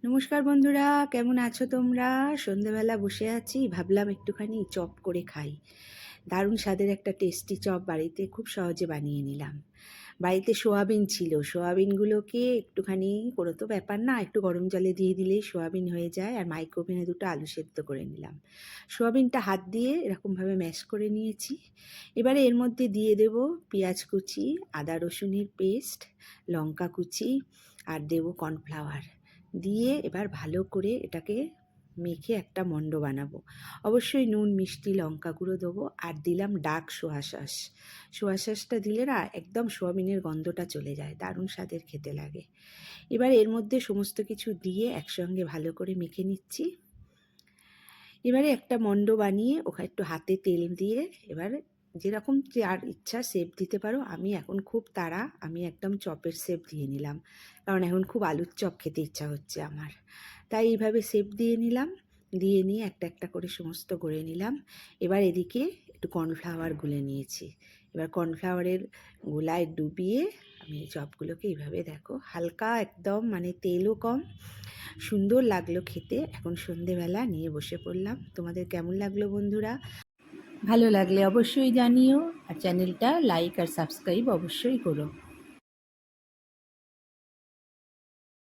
নমস্কার বন্ধুরা, কেমন আছো তোমরা? সন্ধেবেলা বসে আছি, ভাবলাম একটুখানি চপ করে খাই। দারুণ স্বাদের একটা টেস্টি চপ বাড়িতে খুব সহজে বানিয়ে নিলাম। বাড়িতে সোয়াবিন ছিল, সোয়াবিনগুলোকে একটুখানি, কোনো তো ব্যাপার না, একটু গরম জলে দিয়ে দিলেই সোয়াবিন হয়ে যায়। আর মাইক্রোওভেনে দুটো আলু সেদ্ধ করে নিলাম। সোয়াবিনটা হাত দিয়ে এরকমভাবে ম্যাশ করে নিয়েছি। এবারে এর মধ্যে দিয়ে দেব পেঁয়াজ কুচি, আদা রসুনের পেস্ট, লঙ্কা কুচি, আর দেব কর্নফ্লাওয়ার। দিয়ে এবার ভালো করে এটাকে মেখে একটা মণ্ড বানাবো। অবশ্যই নুন, মিষ্টি, লঙ্কা গুঁড়ো দেবো, আর দিলাম ডার্ক সোয়া সস। সোয়া সসটা দিলে না একদম সোয়াবিনের গন্ধটা চলে যায়, দারুণ স্বাদের খেতে লাগে। এবার এর মধ্যে সমস্ত কিছু দিয়ে একসঙ্গে ভালো করে মেখে নিচ্ছি। এবারে একটা মণ্ড বানিয়ে ওখানে একটু হাতে তেল দিয়ে এবার যেরকম যার ইচ্ছা শেপ দিতে পারো। আমি এখন খুব তাড়া, আমি একদম চপের শেপ দিয়ে নিলাম, কারণ এখন খুব আলুর চপ খেতে ইচ্ছা হচ্ছে আমার। তাই এইভাবে শেপ দিয়ে নিলাম। দিয়ে নিয়ে একটা একটা করে সমস্ত গড়ে নিলাম। এবার এদিকে একটু কর্নফ্লাওয়ার গুলে নিয়েছি। এবার কর্নফ্লাওয়ারের গোলায় ডুবিয়ে আমি এই চপগুলোকে এইভাবে, দেখো, হালকা একদম, মানে তেলও কম, সুন্দর লাগলো খেতে। এখন সন্ধেবেলা নিয়ে বসে পড়লাম। তোমাদের কেমন লাগলো বন্ধুরা? ভালো লাগলে অবশ্যই জানিও, আর চ্যানেলটা লাইক আর সাবস্ক্রাইব অবশ্যই করো।